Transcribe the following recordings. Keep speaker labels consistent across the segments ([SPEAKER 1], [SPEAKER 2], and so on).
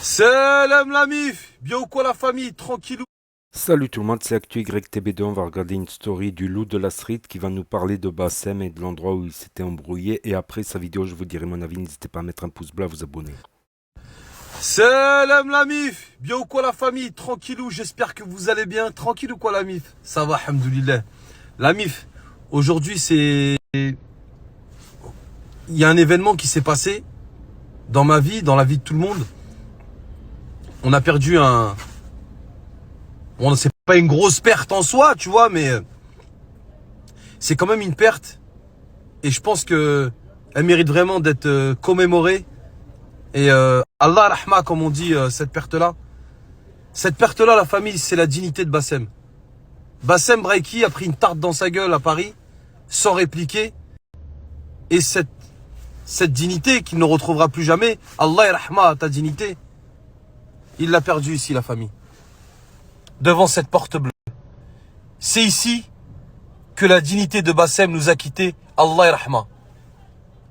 [SPEAKER 1] Salam la mif, bien ou quoi la famille, tranquillou.
[SPEAKER 2] Salut tout le monde, c'est ActuYTB2, on va regarder une story du loup de la street qui va nous parler de Bassem et de l'endroit où il s'était embrouillé. Et après sa vidéo, je vous dirai mon avis, n'hésitez pas à mettre un pouce bleu, à vous abonner.
[SPEAKER 1] Salam la mif, bien ou quoi la famille, tranquillou, j'espère que vous allez bien, tranquille ou quoi la mif. Ça va, alhamdoulilah. La mif, aujourd'hui il y a un événement qui s'est passé dans ma vie, dans la vie de tout le monde. On a perdu Bon, c'est pas une grosse perte en soi, tu vois, mais c'est quand même une perte. Et je pense que elle mérite vraiment d'être commémorée. Et Allah rahma, comme on dit, cette perte-là. Cette perte-là, la famille, c'est la dignité de Bassem. Bassem Braiki a pris une tarte dans sa gueule à Paris, sans répliquer. Et cette dignité qu'il ne retrouvera plus jamais, Allah rahma, ta dignité, il l'a perdue ici, la famille. Devant cette porte bleue. C'est ici que la dignité de Bassem nous a quittés, Allah rahma.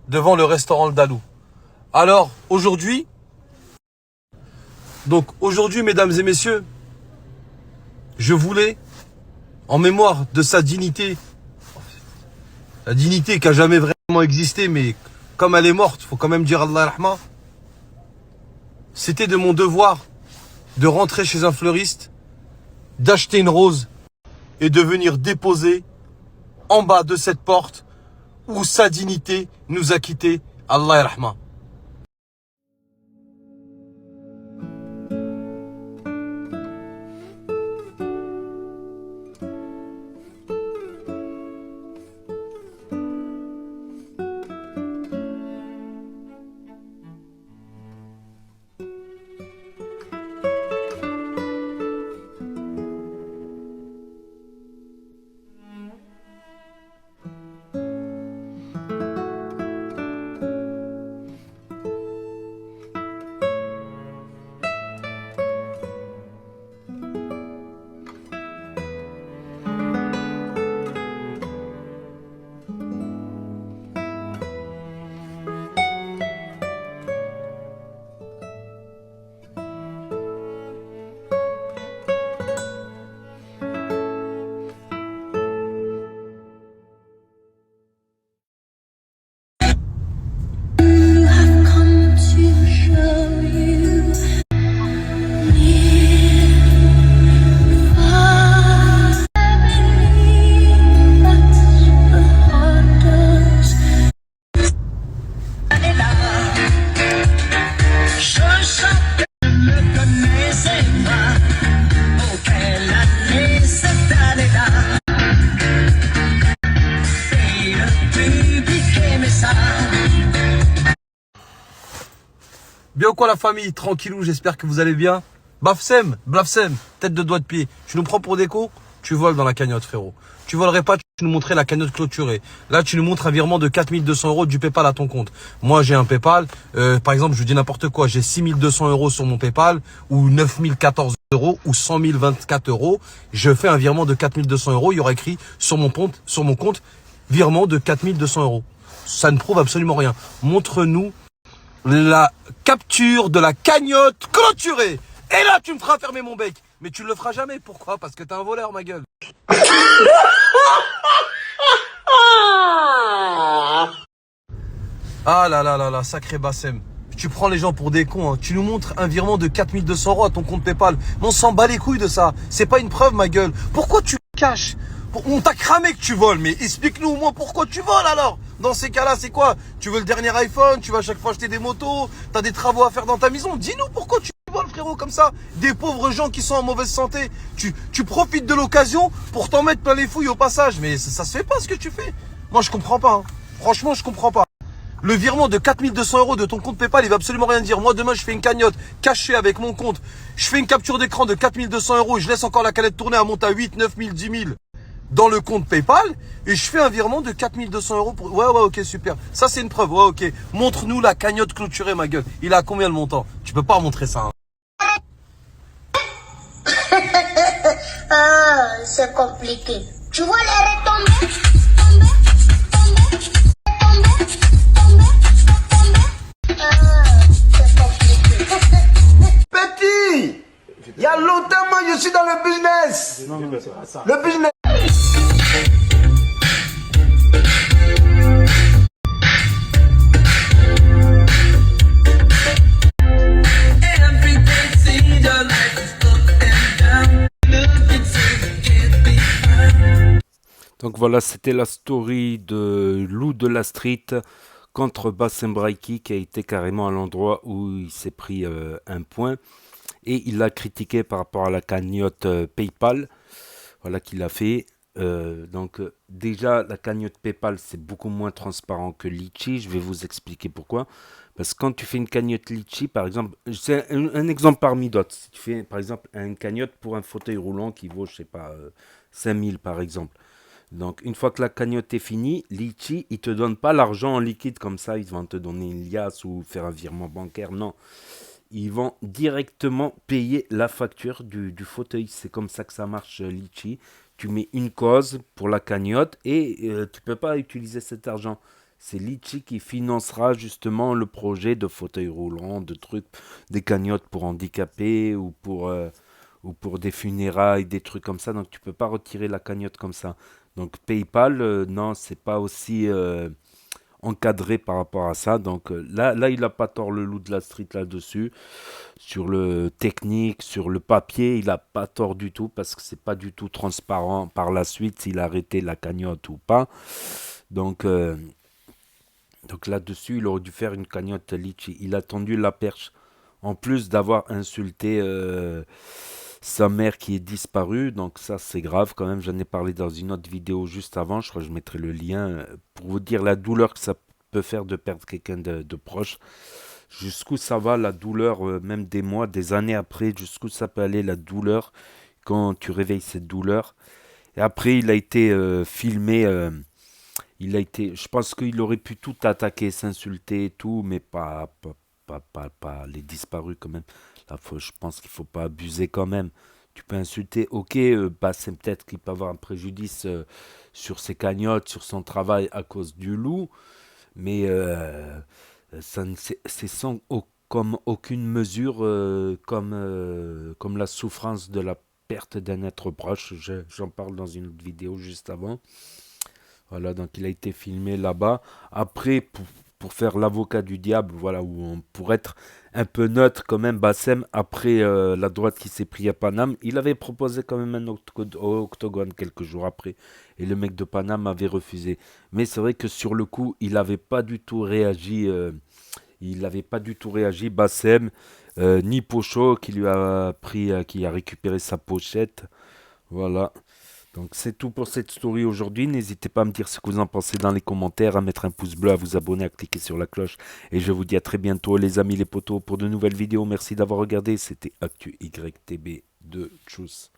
[SPEAKER 1] Devant le restaurant Le Dalou. Alors, aujourd'hui, mesdames et messieurs, je voulais, en mémoire de sa dignité, la dignité qui a jamais vraiment existé, mais comme elle est morte, faut quand même dire Allah rahma, c'était de mon devoir de rentrer chez un fleuriste, d'acheter une rose et de venir déposer en bas de cette porte où sa dignité nous a quittés, Allah rahma. Bien ou quoi la famille, tranquillou, j'espère que vous allez bien. Bafsem, Blafsem, tête de doigt de pied. Tu nous prends pour des cons, tu voles dans la cagnotte, frérot. Tu volerais pas, tu nous montrais la cagnotte clôturée. Là, tu nous montres un virement de 4200 € du Paypal à ton compte. Moi, j'ai un Paypal. Par exemple, je vous dis n'importe quoi. J'ai 6200 € sur mon Paypal, ou 9014 € ou 100 024 €. Je fais un virement de 4200 €. Il y aura écrit sur mon compte, virement de 4200 €. Ça ne prouve absolument rien. Montre-nous la capture de la cagnotte clôturée. Et là, tu me feras fermer mon bec. Mais tu ne le feras jamais. Pourquoi? Parce que t'es un voleur, ma gueule. Ah là là là là, sacré Bassem. Tu prends les gens pour des cons, hein. Tu nous montres un virement de 4200 € à ton compte Paypal. Mais on s'en bat les couilles de ça. C'est pas une preuve, ma gueule. Pourquoi tu le caches? On t'a cramé que tu voles, mais explique-nous au moins pourquoi tu voles alors. Dans ces cas-là, c'est quoi? Tu veux le dernier iPhone? Tu vas à chaque fois acheter des motos? T'as des travaux à faire dans ta maison? Dis-nous pourquoi tu voles, frérot, comme ça. Des pauvres gens qui sont en mauvaise santé. Tu profites de l'occasion pour t'en mettre plein les fouilles au passage. Mais ça se fait pas ce que tu fais. Moi, je comprends pas. Hein. Franchement, je comprends pas. Le virement de 4200 € de ton compte Paypal, il va absolument rien dire. Moi, demain, je fais une cagnotte cachée avec mon compte. Je fais une capture d'écran de 4200 € et je laisse encore la canette tourner à monter à 8, 9 000, 10 000 dans le compte Paypal et je fais un virement de 4200 € pour... Ouais, ok, super. Ça, c'est une preuve. Ouais, ok. Montre-nous la cagnotte clôturée, ma gueule. Il a combien le montant? Tu peux pas montrer ça. Hein.
[SPEAKER 3] Ah, c'est compliqué. Tu vois les retombées?
[SPEAKER 1] je suis dans le business.
[SPEAKER 4] Non, c'est pas ça.
[SPEAKER 1] Le business.
[SPEAKER 2] Donc voilà, c'était la story de Lou de la Street contre Bassem Braiki qui a été carrément à l'endroit où il s'est pris un point. Et il l'a critiqué par rapport à la cagnotte PayPal, voilà qu'il a fait. Déjà, la cagnotte PayPal, c'est beaucoup moins transparent que Litchi. Je vais vous expliquer pourquoi. Parce que quand tu fais une cagnotte Litchi, par exemple, c'est un exemple parmi d'autres. Si tu fais, par exemple, une cagnotte pour un fauteuil roulant qui vaut, je sais pas, 5000 par exemple. Donc, une fois que la cagnotte est finie, Litchi, il te donne pas l'argent en liquide comme ça. Ils vont te donner une liasse ou faire un virement bancaire. Non. Ils vont directement payer la facture du fauteuil. C'est comme ça que ça marche, Litchi. Tu mets une cause pour la cagnotte et tu peux pas utiliser cet argent. C'est Litchi qui financera justement le projet de fauteuil roulant, de trucs, des cagnottes pour handicapés ou pour des funérailles, des trucs comme ça. Donc tu peux pas retirer la cagnotte comme ça. Donc PayPal, non, c'est pas aussi encadré par rapport à ça. Donc là, il n'a pas tort, le Lou de la Street là-dessus. Sur le technique, sur le papier, il n'a pas tort du tout parce que c'est pas du tout transparent par la suite s'il a arrêté la cagnotte ou pas. Donc là-dessus, il aurait dû faire une cagnotte Litchi. Il a tendu la perche. En plus d'avoir insulté sa mère qui est disparue, donc ça c'est grave quand même, j'en ai parlé dans une autre vidéo juste avant, je crois que je mettrai le lien, pour vous dire la douleur que ça peut faire de perdre quelqu'un de proche, jusqu'où ça va la douleur, même des mois, des années après, jusqu'où ça peut aller la douleur, quand tu réveilles cette douleur. Et après il a été filmé, je pense qu'il aurait pu tout attaquer, s'insulter et tout, mais pas les disparus quand même. Là, je pense qu'il faut pas abuser quand même. Tu peux insulter, ok, c'est peut-être qu'il peut avoir un préjudice sur ses cagnottes, sur son travail à cause du loup, mais c'est sans comme aucune mesure, comme la souffrance de la perte d'un être proche. J'en parle dans une autre vidéo juste avant. Voilà, donc il a été filmé là-bas. Après, pour faire l'avocat du diable, voilà, pour être un peu neutre quand même, Bassem, après la droite qui s'est pris à Paname, il avait proposé quand même un octogone quelques jours après. Et le mec de Paname avait refusé. Mais c'est vrai que sur le coup, il n'avait pas du tout réagi. Bassem, ni Pocho qui lui a pris, qui a récupéré sa pochette. Voilà. Donc c'est tout pour cette story aujourd'hui. N'hésitez pas à me dire ce que vous en pensez dans les commentaires, à mettre un pouce bleu, à vous abonner, à cliquer sur la cloche. Et je vous dis à très bientôt les amis, les potos, pour de nouvelles vidéos. Merci d'avoir regardé. C'était Actu YTB de Tchuss.